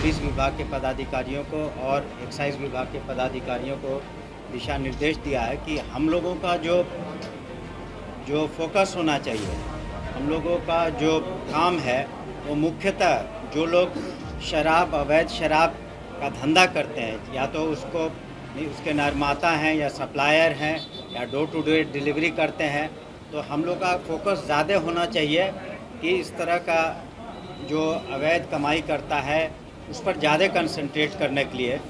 Police विभाग के पदाधिकारियों को और एक्साइज विभाग के पदाधिकारियों को दिशा निर्देश दिया है कि हम लोगों का जो फोकस होना चाहिए, हम लोगों का जो काम है वो मुख्यतः जो लोग अवैध शराब का धंधा करते हैं, या तो उसके निर्माता हैं या सप्लायर हैं या डोर टू डोर डिलीवरी करते हैं, तो हम लोग का फोकस ज़्यादा होना चाहिए कि इस तरह का जो अवैध कमाई करता है उस पर ज़्यादा कंसंट्रेट करने के लिए।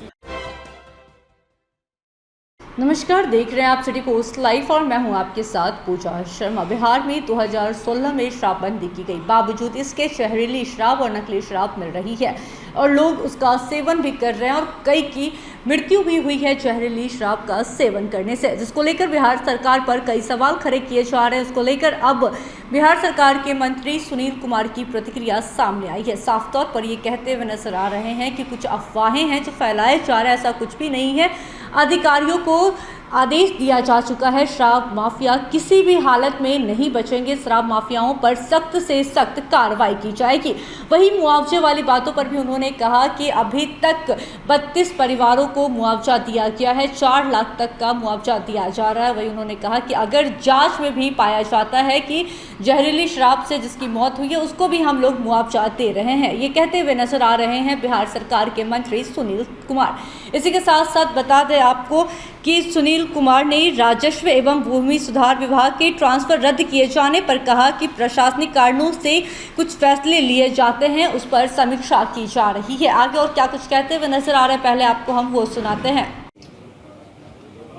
नमस्कार, देख रहे हैं आप सिटी पोस्ट लाइव और मैं हूं आपके साथ पूजा शर्मा। बिहार में 2016 में शराबबंदी की गई, बावजूद इसके जहरीली शराब और नकली शराब मिल रही है और लोग उसका सेवन भी कर रहे हैं और कई की मृत्यु भी हुई है जहरीली शराब का सेवन करने से, जिसको लेकर बिहार सरकार पर कई सवाल खड़े किए जा रहे हैं। उसको लेकर अब बिहार सरकार के मंत्री सुनील कुमार की प्रतिक्रिया सामने आई है। साफ तौर पर ये कहते हुए नजर आ रहे हैं कि कुछ अफवाहें हैं जो फैलाए जा रहे हैं, ऐसा कुछ भी नहीं है। अधिकारियों को आदेश दिया जा चुका है, शराब माफिया किसी भी हालत में नहीं बचेंगे, शराब माफियाओं पर सख्त से सख्त कार्रवाई की जाएगी। वहीं मुआवजे वाली बातों पर भी उन्होंने कहा कि अभी तक 32 परिवारों को मुआवजा दिया गया है, 4 लाख तक का मुआवजा दिया जा रहा है। वहीं उन्होंने कहा कि अगर जांच में भी पाया जाता है कि जहरीली शराब से जिसकी मौत हुई है उसको भी हम लोग मुआवजा दे रहे हैं, ये कहते हुए नजर आ रहे हैं बिहार सरकार के मंत्री सुनील कुमार। इसी के साथ साथ बता दें आपको कि सुनील कुमार ने राजस्व एवं भूमि सुधार विभाग के ट्रांसफर रद्द किए जाने पर कहा कि प्रशासनिक कारणों से कुछ फैसले लिए जाते हैं, उस पर समीक्षा की जा रही है। आगे और क्या कुछ कहते हुए नजर आ रहे हैं, पहले आपको हम वो सुनाते हैं।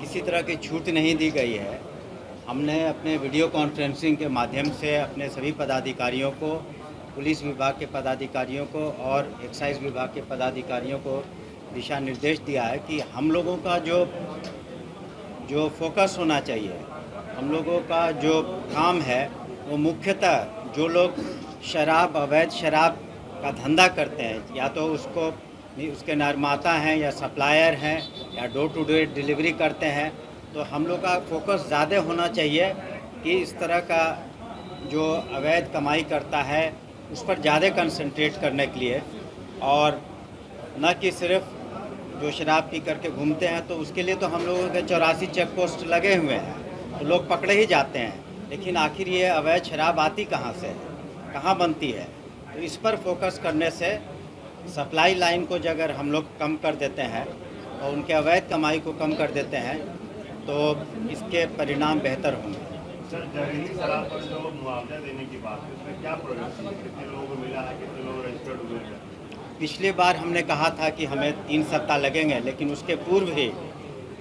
किसी तरह की छूट नहीं दी गई है। हमने अपने वीडियो कॉन्फ्रेंसिंग के माध्यम से अपने सभी पदाधिकारियों को, पुलिस विभाग के पदाधिकारियों को और एक्साइज विभाग के पदाधिकारियों को दिशा निर्देश दिया है कि हम लोगों का जो फोकस होना चाहिए, हम लोगों का जो काम है वो मुख्यतः जो लोग अवैध शराब का धंधा करते हैं, या तो उसके निर्माता हैं या सप्लायर हैं या डोर टू डोर डिलीवरी करते हैं, तो हम लोग का फोकस ज़्यादा होना चाहिए कि इस तरह का जो अवैध कमाई करता है उस पर ज़्यादा कंसंट्रेट करने के लिए, और न कि सिर्फ जो शराब पी करके घूमते हैं, तो उसके लिए तो हम लोगों के 84 चेक पोस्ट लगे हुए हैं, तो लोग पकड़े ही जाते हैं। लेकिन आखिर ये अवैध शराब आती कहाँ से है, कहाँ बनती है, तो इस पर फोकस करने से सप्लाई लाइन को अगर हम लोग कम कर देते हैं और उनके अवैध कमाई को कम कर देते हैं तो इसके परिणाम बेहतर होंगे। सर, जहरीली शराब पर जो मुआवजा देने की बात है, उसमें क्या प्रोजेक्ट है, कितने लोगों को मिला है, कितने लोग रजिस्टर्ड हुए हैं? पिछली बार हमने कहा था कि हमें 3 सप्ताह लगेंगे, लेकिन उसके पूर्व ही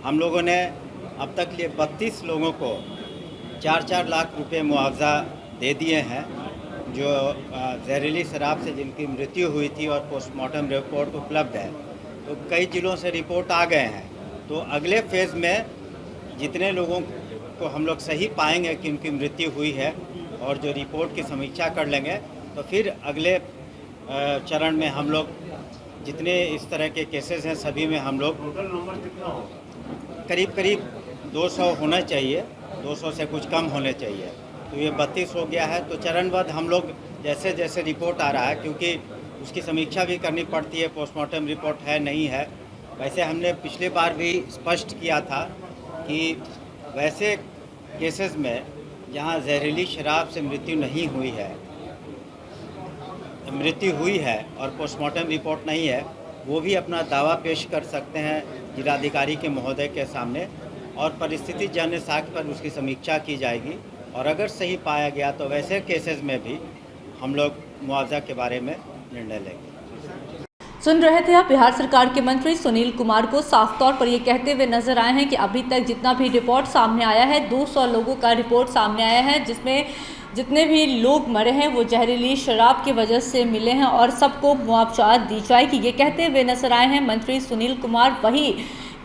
हम लोगों ने अब तक लिए 32 लोगों को 4-4 लाख रुपए मुआवजा दे दिए हैं, जो जहरीली शराब से जिनकी मृत्यु हुई थी, और पोस्टमार्टम रिपोर्ट उपलब्ध है। तो कई जिलों से रिपोर्ट आ गए हैं, तो अगले फेज़ में जितने लोगों को हम लोग सही पाएंगे कि उनकी मृत्यु हुई है और जो रिपोर्ट की समीक्षा कर लेंगे, तो फिर अगले चरण में हम लोग जितने इस तरह के केसेस हैं सभी में हम लोग टोटल नंबर कितना हो, करीब 200 होना चाहिए, 200 से कुछ कम होने चाहिए। तो ये 32 हो गया है। तो चरणबद्ध हम लोग जैसे जैसे रिपोर्ट आ रहा है, क्योंकि उसकी समीक्षा भी करनी पड़ती है, पोस्टमार्टम रिपोर्ट है नहीं है। वैसे हमने पिछली बार भी स्पष्ट किया था कि वैसे केसेस में जहाँ जहरीली शराब से मृत्यु हुई है और पोस्टमार्टम रिपोर्ट नहीं है, वो भी अपना दावा पेश कर सकते हैं जिलाधिकारी के महोदय के सामने, और परिस्थिति जन्य साक्ष्य पर उसकी समीक्षा की जाएगी, और अगर सही पाया गया तो वैसे केसेस में भी हम लोग मुआवजा के बारे में निर्णय लेंगे। सुन रहे थे आप बिहार सरकार के मंत्री सुनील कुमार को। साफ तौर पर ये कहते हुए नजर आए हैं कि अभी तक जितना भी रिपोर्ट सामने आया है, 200 लोगों का रिपोर्ट सामने आया है, जिसमें जितने भी लोग मरे हैं वो जहरीली शराब की वजह से मिले हैं और सबको मुआवजा दी जाएगी, ये कहते हुए नजर आए हैं मंत्री सुनील कुमार। वही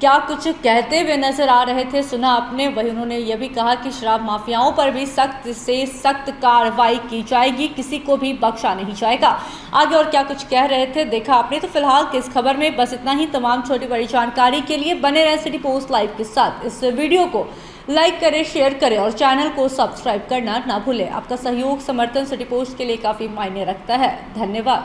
क्या कुछ कहते हुए नजर आ रहे थे, सुना आपने। वही उन्होंने ये भी कहा कि शराब माफियाओं पर भी सख्त से सख्त कार्रवाई की जाएगी, किसी को भी बख्शा नहीं जाएगा। आगे और क्या कुछ कह रहे थे देखा आपने। तो फिलहाल की इस खबर में बस इतना ही। तमाम छोटी बड़ी जानकारी के लिए बने रहें सिटी पोस्ट लाइव के साथ। इस वीडियो को लाइक करें, शेयर करें और चैनल को सब्सक्राइब करना ना भूलें। आपका सहयोग समर्थन सिटी पोस्ट के लिए काफ़ी मायने रखता है। धन्यवाद।